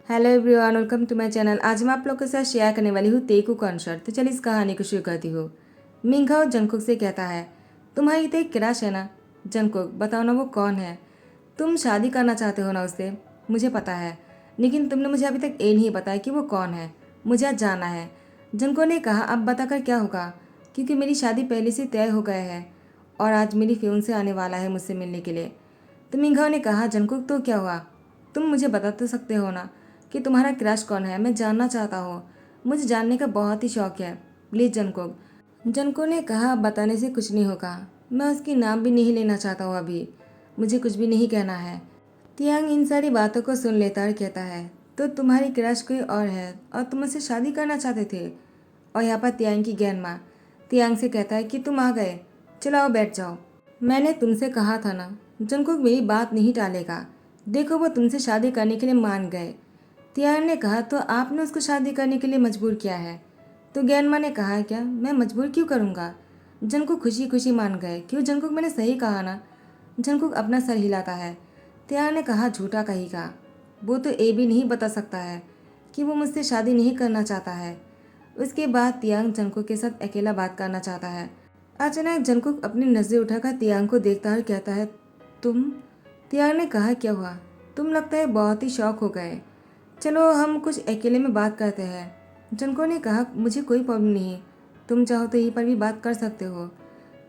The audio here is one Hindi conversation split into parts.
Hello everyone, welcome to my channel. आज मैं आप लोग के साथ शेयर करने वाली हूँ तेकू कॉन्सर्ट। तो चलिए इस कहानी को शुरू करती हूँ। मिंघाओ जंगकुक से कहता है, तुम्हारी तो एक क्रश है ना। जंगकुक, बताओ ना वो कौन है। तुम शादी करना चाहते हो ना उससे, मुझे पता है, लेकिन तुमने मुझे अभी तक ये नहीं बताया कि वो कौन है। मुझे आज जाना है। जंगकुक ने कहा, अब बताकर क्या होगा, क्योंकि मेरी शादी पहले से तय हो गया है और आज मेरी फियोंसे आने वाला है मुझसे मिलने के लिए। तो मिंघाओ ने कहा, जंगकुक तो क्या हुआ, तुम मुझे बता तो सकते हो ना कि तुम्हारा क्रश कौन है। मैं जानना चाहता हूँ, मुझे जानने का बहुत ही शौक है। Please Jungkook. जंगकुक ने कहा, बताने से कुछ नहीं होगा। मैं उसकी नाम भी नहीं लेना चाहता हूँ अभी। मुझे कुछ भी नहीं कहना है। तियांग इन सारी बातों को सुन लेता और कहता है, तो तुम्हारी क्रश कोई और है और तुम मुझसे शादी करना चाहते थे। और यहाँ पर तियांग की ग्रैंडमा तियांग से कहता है कि तुम आ गए, चलो आओ बैठ जाओ। मैंने तुमसे कहा था ना। जंगकुक मेरी बात नहीं टालेगा। देखो वो तुमसे शादी करने के लिए मान गए। तियान ने कहा, तो आपने उसको शादी करने के लिए मजबूर किया है। तो ज्ञानमा ने कहा, क्या मैं मजबूर क्यों करूँगा। जंगकुक खुशी खुशी मान गए। क्यों जंगकुक, मैंने सही कहा ना। जंगकुक अपना सर हिलाता है। तियान ने कहा, झूठा कहेगा। वो तो ये भी नहीं बता सकता है कि वो मुझसे शादी नहीं करना चाहता है। उसके बाद तियांग जंगकुक के साथ अकेला बात करना चाहता है। अचानक जंगकुक अपनी नज़रें उठाकर तियांग को देखता है और कहता है, तुम। तियांग ने कहा, क्या हुआ, तुम लगता है बहुत ही शौक हो गए। चलो हम कुछ अकेले में बात करते हैं। जंको ने कहा, मुझे कोई प्रॉब्लम नहीं, तुम चाहो तो यहीं पर भी बात कर सकते हो।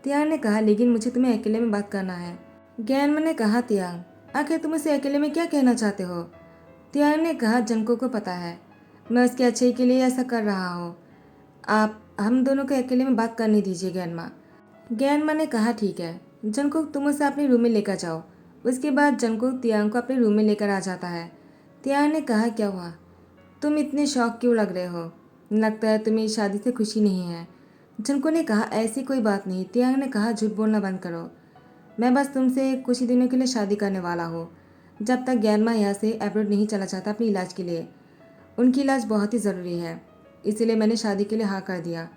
तियांग ने कहा, लेकिन मुझे तुम्हें अकेले में बात करना है। ज्ञानमन ने कहा, तियांग आखिर तुम उसे अकेले में क्या कहना चाहते हो। तियांग ने कहा, जंको को पता है मैं उसके अच्छे के लिए ऐसा कर रहा हूँ। आप हम दोनों को अकेले में बात करने दीजिए ज्ञानमा। ज्ञानमा ने कहा, ठीक है। जंकुक, तुम उसे अपने रूम में लेकर जाओ। उसके बाद जंकुक तियांग को अपने रूम में लेकर आ जाता है। तियांग ने कहा, क्या हुआ, तुम इतने शौक क्यों लग रहे हो। लगता है तुम्हें इस शादी से खुशी नहीं है। जंको ने कहा, ऐसी कोई बात नहीं। तियांग ने कहा, झूठ बोलना बंद करो। मैं बस तुमसे कुछ ही दिनों के लिए शादी करने वाला हूँ, जब तक ज्ञानमा यहाँ से अब्रॉड नहीं चला जाता अपने इलाज के लिए। उनकी इलाज बहुत ही ज़रूरी है, इसीलिए मैंने शादी के लिए हाँ कर दिया,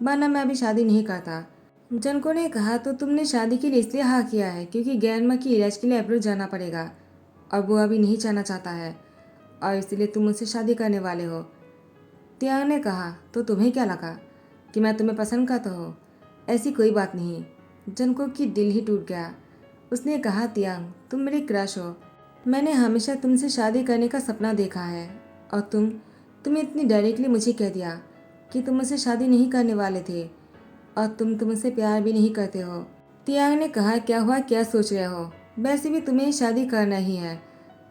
वरना मैं अभी शादी नहीं करता। जनको ने कहा, तो तुमने शादी के लिए इसलिए हाँ किया है क्योंकि ग्रैंडमा की इलाज के लिए अब्रॉड जाना पड़ेगा और वो अभी नहीं जाना चाहता है और इसलिए तुम मुझसे शादी करने वाले हो। तियांग ने कहा, तो तुम्हें क्या लगा कि मैं तुम्हें पसंद करता हूँ। ऐसी कोई बात नहीं। जनको की दिल ही टूट गया। उसने कहा, तियांग तुम मेरी क्रश हो। मैंने हमेशा तुमसे शादी करने का सपना देखा है और तुमने इतनी डायरेक्टली मुझे कह दिया कि तुम मुझसे शादी नहीं करने वाले थे और तुम मुझसे प्यार भी नहीं करते हो। तियांग ने कहा, क्या हुआ, क्या सोच रहे हो। वैसे भी तुम्हें शादी करना ही है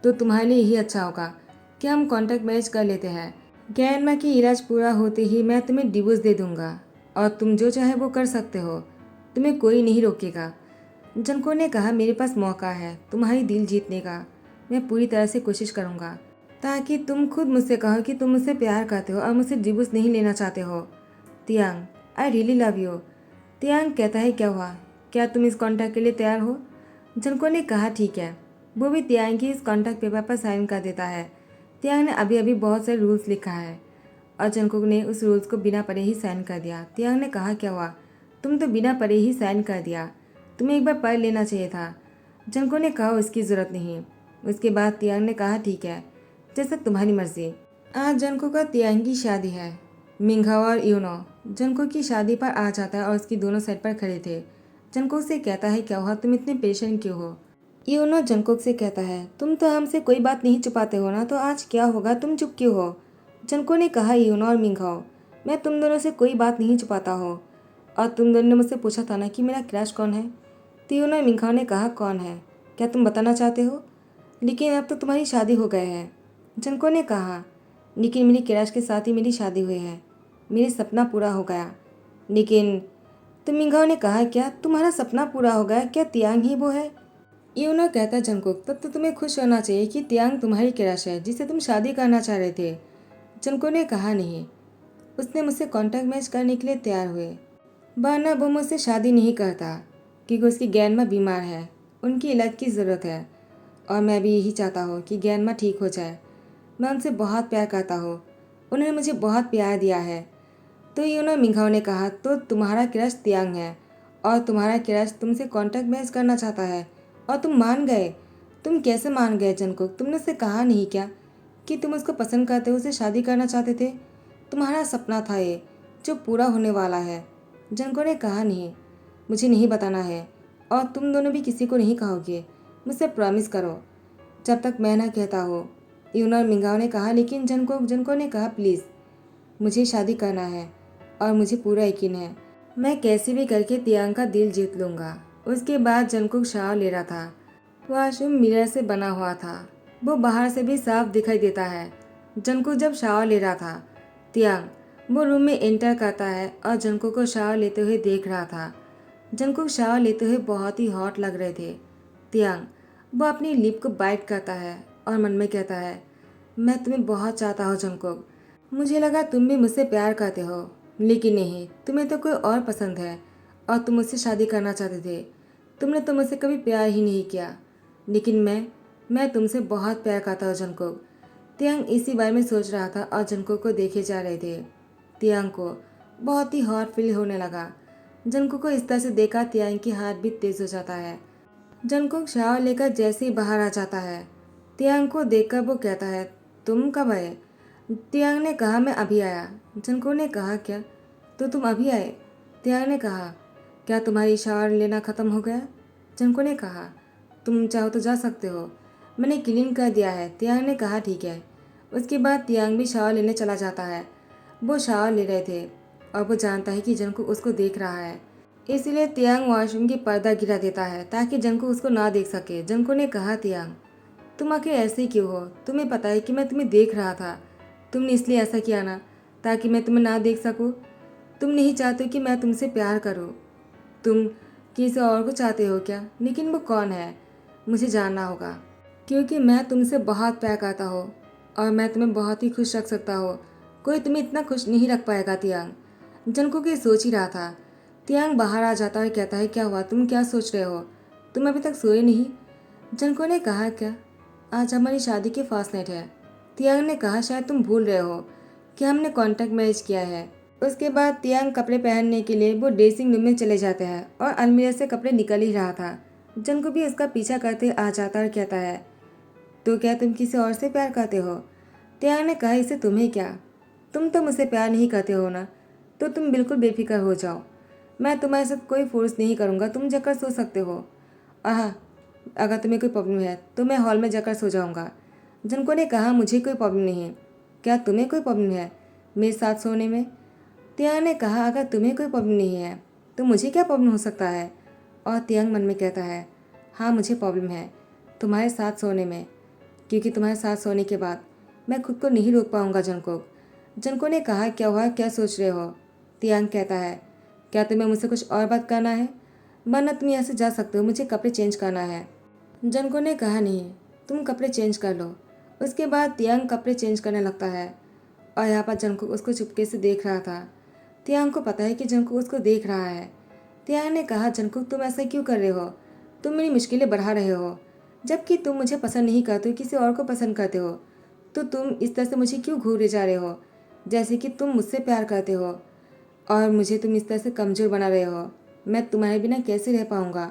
तो तुम्हारे लिए यही अच्छा होगा कि हम कॉन्ट्रैक्ट मैरिज कर लेते हैं। ग्रैंडमा की इलाज पूरा होते ही मैं तुम्हें डिवोर्स दे दूंगा और तुम जो चाहे वो कर सकते हो, तुम्हें कोई नहीं रोकेगा। जंको ने कहा, मेरे पास मौका है तुम्हारी दिल जीतने का। मैं पूरी तरह से कोशिश करूंगा ताकि तुम खुद मुझसे कहो कि तुम मुझसे प्यार करते हो और मुझसे डिवोर्स नहीं लेना चाहते हो। तियांग, आई रियली लव यू। तियांग कहता है, क्या हुआ, क्या तुम इस कॉन्ट्रैक्ट के लिए तैयार हो। जंको ने कहा, ठीक है। वो भी तियांग की इस कॉन्ट्रैक्ट पेपर पर साइन कर देता है। तियांग ने अभी अभी बहुत सारे रूल्स लिखा है और जंकुक ने उस रूल्स को बिना पढ़े ही साइन कर दिया। तियांग ने कहा, क्या हुआ, तुम तो बिना पढ़े ही साइन कर दिया, तुम्हें एक बार पढ़ लेना चाहिए था। जंको ने कहा, उसकी ज़रूरत नहीं। उसके बाद तियांग ने कहा, ठीक है, जैसा तुम्हारी मर्जी। आज जंको का तियांग की शादी है। मिंघाओ और यूनो जंको की शादी पर आ जाता है और उसकी दोनों साइड पर खड़े थे। जंकुक से कहता है, क्या हुआ, तुम इतने पेशेंट क्यों हो। यूनो जंकुक से कहता है, तुम तो हमसे कोई बात नहीं छुपाते हो ना, तो आज क्या होगा, तुम चुप क्यों हो। जंको ने कहा, यूनो और मिंघाओ, मैं तुम दोनों से कोई बात नहीं छुपाता हो और तुम दोनों ने मुझसे पूछा था ना कि मेरा क्रश कौन है। तो यूनो और मिंघाओ ने कहा, कौन है, क्या तुम बताना चाहते हो। लेकिन अब तो तुम्हारी शादी हो गए है। जंको ने कहा, लेकिन मेरी क्रश के साथ ही मेरी शादी हुई है, मेरी सपना पूरा हो गया। लेकिन तो मिंघाओ ने कहा, क्या तुम्हारा सपना पूरा हो गया, क्या तियांग ही वो है। यूनो कहता, जंकुक तब तो तुम्हें खुश होना चाहिए कि तियांग तुम्हारी क्रश है जिससे तुम शादी करना चाह रहे थे। जंको ने कहा, नहीं, उसने मुझसे कॉन्टैक्ट मैच करने के लिए तैयार हुए, वरना वो मुझसे शादी नहीं करता क्योंकि उसकी ग्रैंडमा बीमार है, उनकी इलाज की ज़रूरत है और मैं भी यही चाहता हूँ कि ग्रैंडमा ठीक हो जाए। मैं उनसे बहुत प्यार करता हूँ, उन्होंने मुझे बहुत प्यार दिया है। तो यूनो मिंघाओ ने कहा, तो तुम्हारा क्रश तियांग है और तुम्हारा क्रश तुमसे कॉन्टैक्ट मैच करना चाहता है और तुम मान गए। तुम कैसे मान गए जंकुक, तुमने उससे कहा नहीं क्या कि तुम उसको पसंद करते हो, उसे शादी करना चाहते थे। तुम्हारा सपना था ये, जो पूरा होने वाला है। जंको ने कहा, नहीं, मुझे नहीं बताना है, और तुम दोनों भी किसी को नहीं कहोगे। मुझसे प्रॉमिस करो, जब तक मैं ना कहता हो। यून और मिंगाओ ने कहा, लेकिन जंको ने कहा, प्लीज़, मुझे शादी करना है और मुझे पूरा यकीन है मैं कैसे भी करके तियांग का दिल जीत लूँगा। उसके बाद जंकुक शावर ले रहा था। वॉशरूम मिरर से बना हुआ था, वो बाहर से भी साफ दिखाई देता है। जंकुक जब शावर ले रहा था, तियांग वो रूम में एंटर करता है और जंकुक को शावर लेते हुए देख रहा था। जंकुक शावर लेते हुए बहुत ही हॉट लग रहे थे। तियांग वो अपनी लिप को बाइट करता है और मन में कहता है, मैं तुम्हें बहुत चाहता हूँ जंकुक। मुझे लगा तुम भी मुझसे प्यार करते हो, लेकिन नहीं, तुम्हें तो कोई और पसंद है और तुम मुझसे शादी करना चाहते थे। तुमने तो मुझसे कभी प्यार ही नहीं किया, लेकिन मैं तुमसे बहुत प्यार करता हूँ जंकुक। तियांग इसी बारे में सोच रहा था और जंकुक को देखे जा रहे थे। तियांग को बहुत ही हॉट फील होने लगा। जंकुक को इस तरह से देखा तियांग की हार्ट बीट तेज हो जाता है। जंकुक शावर लेकर जैसे ही बाहर आ जाता है, तियांग को देखकर वो कहता है, तुम कब आए? तियांग ने कहा, मैं अभी आया। जंकुक ने कहा, क्या, तो तुम अभी आए? तियांग ने कहा, क्या तुम्हारी शावर लेना ख़त्म हो गया? जंकुक ने कहा, तुम चाहो तो जा सकते हो, मैंने क्लीन कर दिया है। तियांग ने कहा, ठीक है। उसके बाद तियांग भी शावर लेने चला जाता है। वो शावर ले रहे थे और वो जानता है कि जंकुक उसको देख रहा है, इसलिए तियांग वॉशरूम की पर्दा गिरा देता है ताकि जंकुक उसको ना देख सके। जंकुक ने कहा, तियांग, तुम आखिर ऐसे क्यों हो? तुम्हें पता है कि मैं तुम्हें देख रहा था। तुमने इसलिए ऐसा किया ना, ताकि मैं तुम्हें ना देख सकूं। तुम नहीं चाहते कि मैं तुमसे प्यार करूं। तुम किसी और को चाहते हो क्या? लेकिन वो कौन है, मुझे जानना होगा, क्योंकि मैं तुमसे बहुत प्यार करता हूँ और मैं तुम्हें बहुत ही खुश रख सकता हूँ। कोई तुम्हें इतना खुश नहीं रख पाएगा। तियांग जंकुक ये सोच ही रहा था। तियांग बाहर आ जाता और कहता है, क्या हुआ, तुम क्या सोच रहे हो? तुम अभी तक सोए नहीं? जंकुक ने कहा, क्या, आज हमारी शादी की फर्स्ट नाइट है। तियांग ने कहा, शायद तुम भूल रहे हो कि हमने कॉन्ट्रैक्ट मैरिज किया है। उसके बाद तियांग कपड़े पहनने के लिए वो ड्रेसिंग रूम में चले जाते हैं और अलमीरा से कपड़े निकल ही रहा था। जंकुक भी उसका पीछा करते आ जाता और कहता है, तो क्या तुम किसी और से प्यार करते हो? तियांग ने कहा, इसे तुम्हें क्या, तुम तो मुझसे प्यार नहीं करते हो ना, तो तुम बिल्कुल बेफिक्र हो जाओ। मैं तुम्हारे साथ कोई फोर्स नहीं करूँगा, तुम जाकर सो सकते हो। और हाँ, अगर तुम्हें कोई प्रॉब्लम है तो मैं हॉल में जाकर सो जाऊँगा। जंकुक ने कहा, मुझे कोई प्रॉब्लम नहीं है। क्या तुम्हें कोई प्रॉब्लम है मेरे साथ सोने में? तियांग ने कहा, अगर तुम्हें कोई प्रॉब्लम नहीं है तो मुझे क्या प्रॉब्लम हो सकता है? और तियांग मन में कहता है, हाँ, मुझे प्रॉब्लम है तुम्हारे साथ सोने में, क्योंकि तुम्हारे साथ सोने के बाद मैं खुद को नहीं रोक पाऊंगा। जंकुक ने कहा, क्या हुआ, क्या सोच रहे हो? तियांग कहता है, क्या तुम्हें मुझसे कुछ और बात करना है, वरना तुम यहाँ से जा सकते हो, मुझे कपड़े चेंज करना है। जंकुक ने कहा, नहीं, तुम कपड़े चेंज कर लो। उसके बाद तियांग कपड़े चेंज करने लगता है और यहाँ पर जंकुक उसको चुपके से देख रहा था। तियांग को पता है कि जंकुक उसको देख रहा है। तियांग ने कहा, जंकुक, तुम ऐसा क्यों कर रहे हो? तुम मेरी मुश्किलें बढ़ा रहे हो। जबकि तुम मुझे पसंद नहीं करते हो, किसी और को पसंद करते हो, तो तुम इस तरह से मुझे क्यों घूरे जा रहे हो, जैसे कि तुम मुझसे प्यार करते हो और मुझे तुम इस तरह से कमज़ोर बना रहे हो। मैं तुम्हारे बिना कैसे रह पाऊँगा,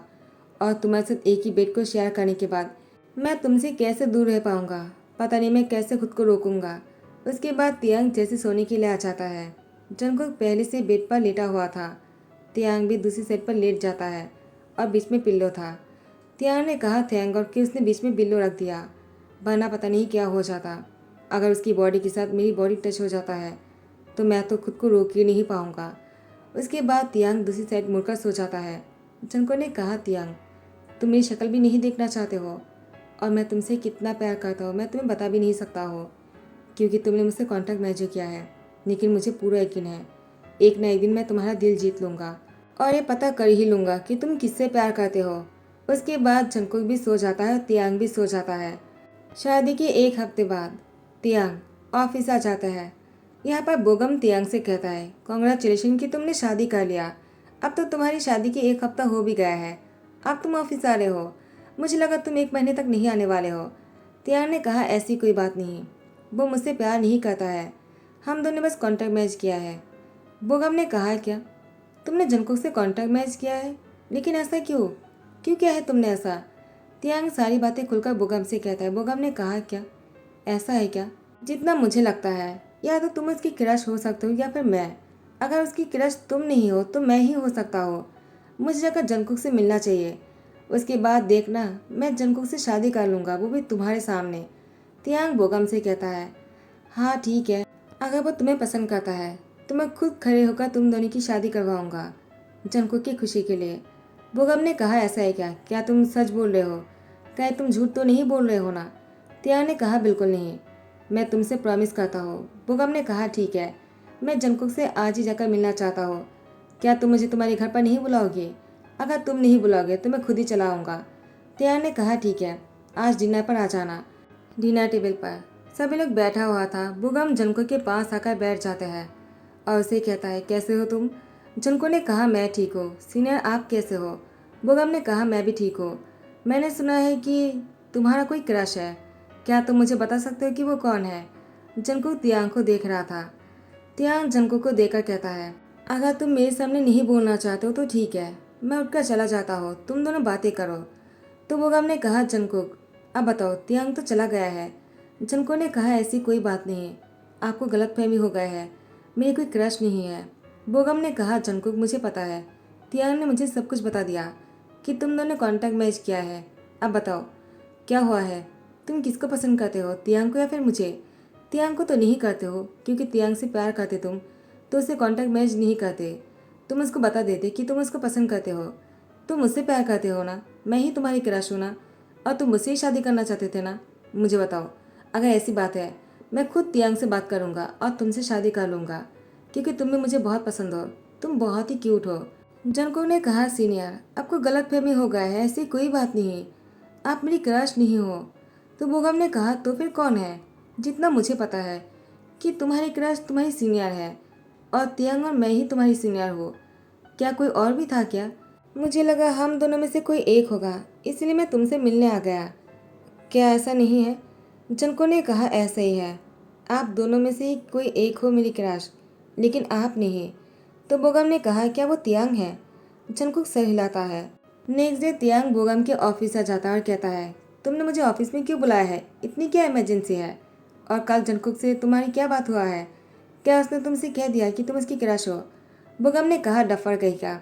और तुम्हारे साथ एक ही बेड को शेयर करने के बाद मैं तुमसे कैसे दूर रह पाऊँगा? पता नहीं मैं कैसे खुद को रोकूँगा। उसके बाद तियांग जैसे सोने के लिए आ जाता है। जंकुक पहले से बेड पर लेटा हुआ था। तियांग भी दूसरी साइड पर लेट जाता है और बीच में पिल्लो था। तियांग ने कहा, थैंक गॉड कि उसने बीच में पिल्लो रख दिया, वरना पता नहीं क्या हो जाता। अगर उसकी बॉडी के साथ मेरी बॉडी टच हो जाता है तो मैं तो खुद को रोक ही नहीं पाऊँगा। उसके बाद तियांग दूसरी साइड मुड़कर सो जाता है। जंकुक ने कहा, तियांग, तुम मेरी शक्ल भी नहीं देखना चाहते हो, और मैं तुमसे कितना प्यार करता हूँ मैं तुम्हें बता भी नहीं सकता हो, क्योंकि तुमने मुझसे कॉन्ट्रैक्ट मैरिज किया है। लेकिन मुझे पूरा यकीन है एक ना एक दिन मैं तुम्हारा दिल जीत लूँगा और ये पता कर ही लूँगा कि तुम किससे प्यार करते हो। उसके बाद जंकुक भी सो जाता है और तियांग भी सो जाता है। शादी के एक हफ्ते बाद तियांग ऑफिस आ जाता है। यहाँ पर बोगम तियांग से कहता है, कॉन्ग्रेचुलेशन कि तुमने शादी कर लिया। अब तो तुम्हारी शादी के एक हफ्ता हो भी गया है, अब तुम ऑफिस आ रहे हो। मुझे लगा तुम एक महीने तक नहीं आने वाले हो। तियांग ने कहा, ऐसी कोई बात नहीं, वो मुझसे प्यार नहीं करता है, हम दोनों ने बस कॉन्ट्रैक्ट मैच किया है। बोगम ने कहा, क्या, तुमने जंकुक से कॉन्ट्रैक्ट मैच किया है? लेकिन ऐसा क्यों, क्यों किया है तुमने ऐसा? तियांग सारी बातें खुलकर बोगम से कहता है। बोगम ने कहा, क्या ऐसा है क्या? जितना मुझे लगता है या तो तुम उसकी क्रश हो सकते हो या फिर मैं। अगर उसकी क्रश तुम नहीं हो तो मैं ही हो सकता हो। मुझे जाकर जंगकुक से मिलना चाहिए। उसके बाद देखना मैं जंगकुक से शादी कर लूँगा, वो भी तुम्हारे सामने। तियांग बोगम से कहता है, हाँ ठीक है, अगर वो तुम्हें पसंद करता है तो मैं खुद खड़े होकर तुम दोनों की शादी करवाऊंगा जंगकुक की खुशी के लिए। बोगम ने कहा, ऐसा है क्या? क्या तुम सच बोल रहे हो? कहीं तुम झूठ तो नहीं बोल रहे हो ना? तियांग ने कहा, बिल्कुल नहीं, मैं तुमसे प्रॉमिस करता हूँ। बोगम ने कहा, ठीक है, मैं जंगकुक से आज ही जाकर मिलना चाहता हूँ। क्या तुम मुझे तुम्हारे घर पर नहीं बुलाओगे? अगर तुम नहीं बुलाओगे तो मैं खुद ही चला आऊँगा। तियांग ने कहा, ठीक है, आज डिनर पर आ जाना। डिनर टेबल पर सभी लोग बैठा हुआ था। बोगम जंको के पास आकर बैठ जाते हैं और उसे कहता है, कैसे हो तुम? जंको ने कहा, मैं ठीक हूँ। सीनियर, आप कैसे हो? बोगम ने कहा, मैं भी ठीक हूँ। मैंने सुना है कि तुम्हारा कोई क्रश है, क्या तुम मुझे बता सकते हो कि वो कौन है? जंको तियांग को देख रहा था। तियांग जंको को देखकर कहता है, अगर तुम मेरे सामने नहीं बोलना चाहते हो तो ठीक है, मैं उठकर चला जाता हूँ, तुम दोनों बातें करो। तो बोगम ने कहा, जंकुक अब बताओ, तियांग तो चला गया है। जंको ने कहा, ऐसी कोई बात नहीं, आपको गलतफहमी हो गया है, मेरी कोई क्रश नहीं है। बोगम ने कहा, जंकुक मुझे पता है, तियांग ने मुझे सब कुछ बता दिया कि तुम दोनों कांटेक्ट मैच किया है। अब बताओ क्या हुआ है? तुम किसको पसंद करते हो, तियांग को या फिर मुझे? तियांग को तो नहीं करते हो, क्योंकि तियांग से प्यार करते तुम तो उसे कांटेक्ट मैच नहीं करते। तुम उसको बता देते कि तुम उसको पसंद करते हो। तुम मुझसे प्यार करते हो ना, मैं ही तुम्हारी क्रश हूँ ना, और तुम मुझसे ही शादी करना चाहते थे ना। मुझे बताओ, अगर ऐसी बात है मैं खुद तियांग से बात करूँगा और तुमसे शादी कर लूँगा, क्योंकि तुम भी मुझे बहुत पसंद हो, तुम बहुत ही क्यूट हो। जंको ने कहा, सीनियर आपको गलतफहमी हो गया है, ऐसी कोई बात नहीं, आप मेरी क्रश नहीं हो। तो बोगम ने कहा, तो फिर कौन है? जितना मुझे पता है कि तुम्हारी क्रश तुम्हारी सीनियर है और तियांग और मैं ही तुम्हारी सीनियर हो। क्या कोई और भी था क्या? मुझे लगा हम दोनों में से कोई एक होगा, इसलिए मैं तुमसे मिलने आ गया। क्या ऐसा नहीं है? जंको ने कहा, ऐसा ही है, आप दोनों में से ही कोई एक हो मेरी क्रश, लेकिन आप नहीं। तो बोगम ने कहा, क्या वो तियांग है? जंकुक सर हिलाता है। नेक्स्ट डे तियांग बोगम के ऑफिस आ जाता है और कहता है, तुमने मुझे ऑफिस में क्यों बुलाया है? इतनी क्या इमरजेंसी है? और कल जंकुक से तुम्हारी क्या बात हुआ है? क्या उसने तुमसे कह दिया कि तुम उसकी क्रश हो? बोगम ने कहा, डफर कहीं का,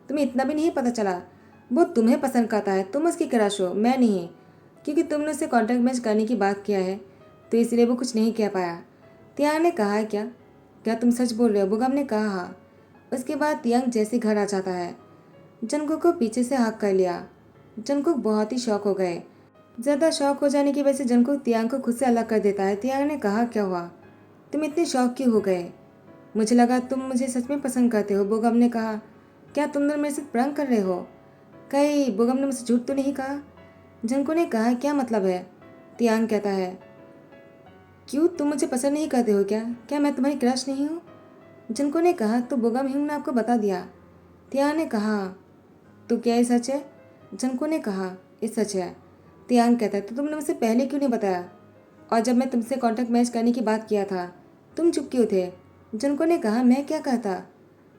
तुम्हें इतना भी नहीं पता चला? वो तुम्हें पसंद करता है, तुम उसकी क्रश हो, मैं नहीं। क्योंकि तुमने उससे कॉन्ट्रैक्ट मैच करने की बात किया है तो इसलिए वो कुछ नहीं कह पाया। तियांग ने कहा, क्या क्या तुम सच बोल रहे हो? बोगम ने कहा, हाँ। उसके बाद तियांग जैसे घर आ जाता है, जंकुक को पीछे से हक कर लिया। जंकुक बहुत ही शौक हो गए। ज़्यादा शौक हो जाने की वजह से जंकुक तियांग को खुद से अलग कर देता है। तियांग ने कहा, क्या हुआ, तुम इतने शौक क्यों हो गए? मुझे लगा तुम मुझे सच में पसंद करते हो। बोगम ने कहा, क्या तुम दोनों मेरे से प्रंग कर रहे हो? कहीं बोगम ने मुझसे झूठ तो नहीं कहा? जंको ने कहा, क्या मतलब है? तियांग कहता है, क्यों तुम मुझे पसंद नहीं करते हो क्या? क्या मैं तुम्हारी क्रश नहीं हूँ? जंको ने कहा, तो बोगम हिंग ने आपको बता दिया। तियांग ने कहा, तो क्या ये सच है? जंको ने कहा, ये सच है। तियांग कहता है, तो तुमने मुझसे पहले क्यों नहीं बताया? और जब मैं तुमसे कॉन्टैक्ट मैच करने की बात किया था तुम चुप क्यों थे? जंको ने कहा, मैं क्या कहता,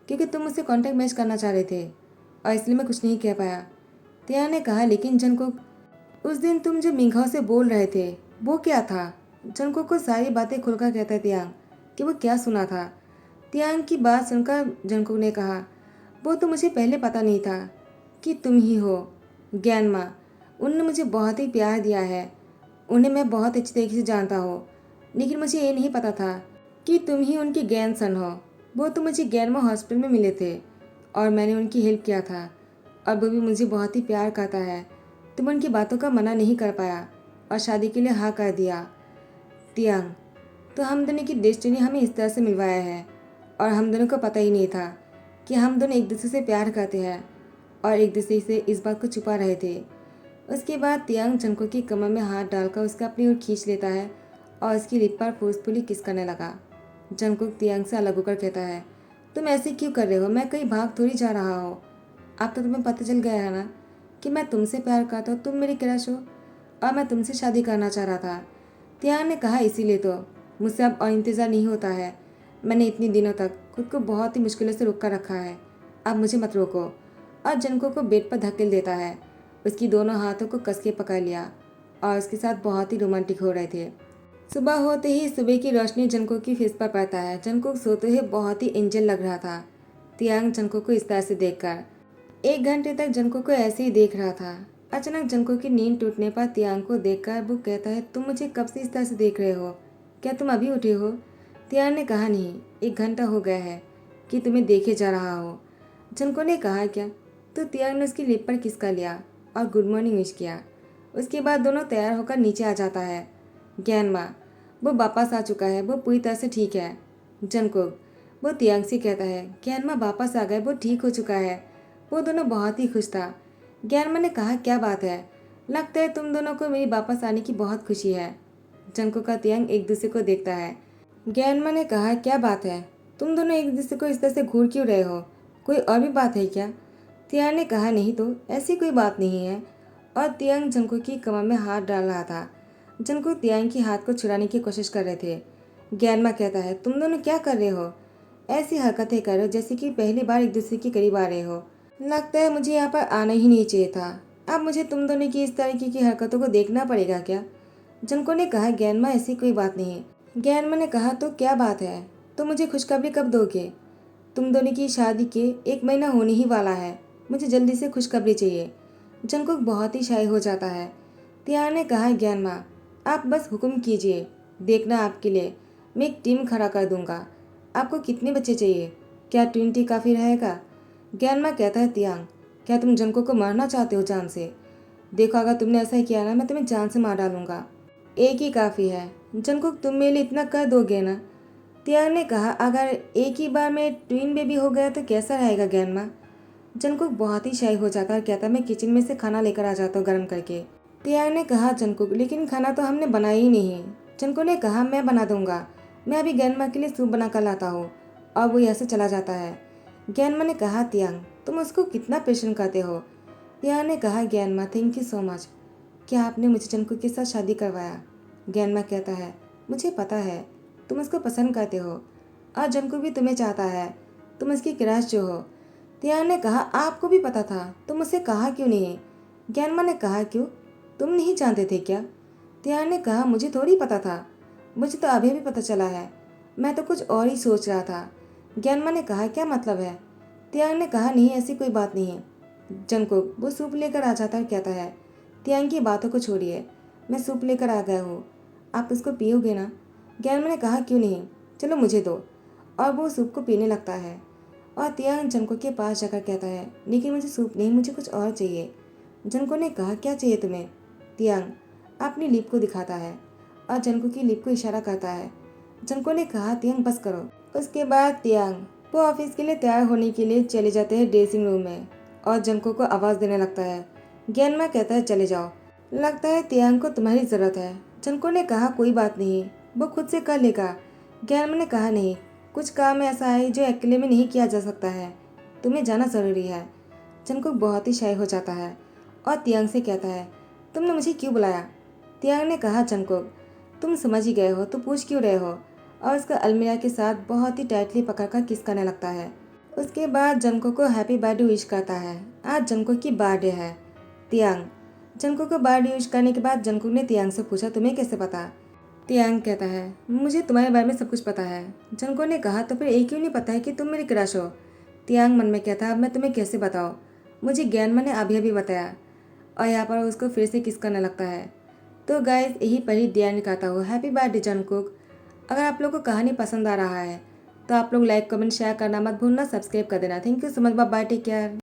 क्योंकि तुम मुझसे कॉन्टैक्ट मैच करना चाह रहे थे और इसलिए मैं कुछ नहीं कह पाया। तियांग ने कहा, लेकिन जंको, उस दिन तुम जो मिंघाओ से बोल रहे थे वो क्या था? जंको को सारी बातें खुलकर कहता है तियांग कि वो क्या सुना था। तियांग की बात सुनकर जंको ने कहा, वो तो मुझे पहले पता नहीं था कि तुम ही हो ज्ञान माँ। उन्होंने मुझे बहुत ही प्यार दिया है, उन्हें मैं बहुत अच्छी तरीके से जानता हूँ, लेकिन मुझे ये नहीं पता था कि तुम ही उनकी ज्ञान सन हो। वो तो मुझे ज्ञानमा हॉस्पिटल में मिले थे और मैंने उनकी हेल्प किया था और वो भी मुझे बहुत ही प्यार करता है। तुम उनकी बातों का मना नहीं कर पाया और शादी के लिए हाँ कर दिया। तियांग, तो हम दोनों की डेस्टिनी हमें इस तरह से मिलवाया है और हम दोनों को पता ही नहीं था कि हम दोनों एक दूसरे से प्यार करते हैं और एक दूसरे से इस बात को छुपा रहे थे। उसके बाद तियांग जंको की कमर में हाथ डालकर उसका अपनी ओर खींच लेता है और उसकी लिप पर फोर्सफुली किस करने लगा। जंकुक तियांग से अलग होकर कहता है, तुम ऐसे क्यों कर रहे हो? मैं कहीं भाग थोड़ी जा रहा हो। अब तो तुम्हें पता चल गया है ना कि मैं तुमसे प्यार करता हूँ, तुम मेरी क्रश हो और मैं तुमसे शादी करना चाह रहा था। तियांग ने कहा, इसीलिए तो मुझसे अब और इंतज़ार नहीं होता है। मैंने इतने दिनों तक खुद को बहुत ही मुश्किलों से रोक कर रखा है, अब मुझे मत रोको। और जंको को बेड पर धकेल देता है, उसकी दोनों हाथों को कस के पकड़ लिया और उसके साथ बहुत ही रोमांटिक हो रहे थे। सुबह होते ही सुबह की रोशनी जंगकुक की फेस पर पड़ता है। जंगकुक सोते हुए बहुत ही एंजल लग रहा था। तियांग जंगकुक को इस तरह से देखकर 1 घंटे तक जंगकुक को ऐसे ही देख रहा था। अचानक जंगकुक की नींद टूटने पर तियांग को देखकर वो कहता है, तुम मुझे कब से इस तरह से देख रहे हो? क्या तुम अभी उठे हो? तियांग ने कहा, नहीं, 1 घंटा हो गया है कि तुम्हें देखे जा रहा हो। जंगकुक ने कहा, क्या? तो तियांग ने उसकी लिप पर किस कर लिया और गुड मॉर्निंग विश किया। उसके बाद दोनों तैयार होकर नीचे आ जाता है। ज्ञानमा, वो वापस आ चुका है, वो पूरी तरह से ठीक है। जंगकुक, वो तियांग से कहता है, ज्ञानमा वापस आ गए, वो ठीक हो चुका है। वो दोनों बहुत ही खुश था। ज्ञानमा ने कहा, क्या बात है? लगता है तुम दोनों को मेरी वापस आने की बहुत खुशी है। जंगकुक का तियांग एक दूसरे को देखता है। ज्ञानमा ने कहा, क्या बात है? तुम दोनों एक दूसरे को इस तरह से घूर क्यों रहे हो? कोई और भी बात है क्या? तियांग ने कहा, नहीं तो ऐसी कोई बात नहीं है। और तियांग जंगकुक की कमर में हाथ डाल रहा था। जंगकुक तियांग के हाथ को छुड़ाने की कोशिश कर रहे थे। ज्ञानमा कहता है, तुम दोनों क्या कर रहे हो? ऐसी हरकतें करो जैसे कि पहली बार एक दूसरे के करीब आ रहे हो। लगता है मुझे यहाँ पर आना ही नहीं चाहिए था। अब मुझे तुम दोनों की इस तरीके की हरकतों को देखना पड़ेगा क्या? जंको ने कहा, ज्ञानमा ऐसी कोई बात नहीं है। ज्ञानमा ने कहा, तो क्या बात है? तो मुझे खुशखबरी कब दोगे? तुम दोनों की शादी के 1 महीना होने ही वाला है। मुझे जल्दी से खुशखबरी चाहिए। जंकुक बहुत ही शाय हो जाता है। तियांग ने कहा, ज्ञानमा, आप बस हुक्म कीजिए, देखना आपके लिए मैं एक टीम खड़ा कर दूंगा। आपको कितने बच्चे चाहिए? क्या 20 काफ़ी रहेगा? ज्ञानमा कहता है, तियांग, क्या तुम जंकुक को मारना चाहते हो जान से? देखो, अगर तुमने ऐसा ही किया ना, मैं तुम्हें जान से मार डालूंगा। एक ही काफ़ी है। जंकुक, तुम मेरे लिए इतना कर दोगे ना? तियांग ने कहा, अगर एक ही बार में ट्विन बेबी हो गया तो कैसा रहेगा ज्ञानमा? जंकुक बहुत ही शाय हो जाता है और कहता, मैं किचन में से खाना लेकर आ जाता हूँ गर्म करके। तियांग ने कहा, जंकुक, लेकिन खाना तो हमने बनाया ही नहीं। जंकुक ने कहा, मैं बना दूंगा, मैं अभी ज्ञानमा के लिए सूप बना कर लाता हूँ। और वो यहाँ से चला जाता है। ज्ञानमा ने कहा, तियांग, तुम उसको कितना परेशान करते हो? तियांग ने कहा, ज्ञानमा, थैंक यू सो मच। क्या आपने मुझे जंकुक के साथ शादी करवाया? ज्ञानमा कहता है, मुझे पता है तुम उसको पसंद करते हो और जंकुक भी तुम्हें चाहता है, तुम उसकी क्रश जो हो। तियांग ने कहा, आपको भी पता था, तुम मुझसे कहा क्यों नहीं? ज्ञानमा ने कहा, क्यों, तुम नहीं जानते थे क्या? तियांग ने कहा, मुझे थोड़ी पता था, मुझे तो अभी भी पता चला है, मैं तो कुछ और ही सोच रहा था। ज्ञानमा ने कहा, क्या मतलब है? तियांग ने कहा, नहीं, ऐसी कोई बात नहीं है। जंकुक वो सूप लेकर आ जाता है, कहता है, तियांग की बातों को छोड़िए, मैं सूप लेकर आ गया हूँ, आप उसको पियोगे ना? ज्ञानमा ने कहा, क्यों नहीं, चलो मुझे दो। और वो सूप को पीने लगता है। और तियांग जंको के पास जाकर कहता है, लेकिन मुझे सूप नहीं, मुझे कुछ और चाहिए। जंको ने कहा, क्या चाहिए तुम्हें? तियांग अपनी लिप को दिखाता है और जंको की लिप को इशारा करता है। जंको ने कहा, तियांग बस करो। उसके बाद तियांग वो ऑफिस के लिए तैयार होने के लिए चले जाते हैं ड्रेसिंग रूम में और जंको को आवाज़ देने लगता है। ज्ञानमा कहता है, चले जाओ, लगता है तियांग को तुम्हारी ज़रूरत है। जंको ने कहा, कोई बात नहीं, वो खुद से कर लेगा। ज्ञानमा ने कहा, नहीं, कुछ काम ऐसा है जो अकेले में नहीं किया जा सकता है, तुम्हें जाना ज़रूरी है। जंकुक बहुत ही शाय हो जाता है और तियांग से कहता है, तुमने मुझे क्यों बुलाया? तियांग ने कहा, जंकुक, तुम समझ ही गए हो तो पूछ क्यों रहे हो? और उसका अलमीरा के साथ बहुत ही टाइटली पकड़कर किस करने लगता है। उसके बाद जंकुक को हैप्पी बर्थडे विश करता है। आज जंकुक की बर्थडे है। तियांग जंकुक को बर्थडे विश करने के बाद जंकुक ने तियांग से पूछा, तुम्हें कैसे पता? तियांग कहता है, मुझे तुम्हारे बारे में सब कुछ पता है। जंको ने कहा, तो फिर एक क्यों नहीं पता है कि तुम मेरी क्रश हो? तियांग मन में कहता, अब मैं तुम्हें कैसे बताऊँ, मुझे ज्ञानमा ने अभी अभी बताया। और यहाँ पर उसको फिर से किस करने लगता है। तो गाइस, यही पहली ध्यान निकालता हूँ, हैप्पी बर्थडे जंकुक। अगर आप लोग को कहानी पसंद आ रहा है तो आप लोग लाइक कमेंट शेयर करना मत भूलना, सब्सक्राइब कर देना। Thank you so much, bye bye, take care.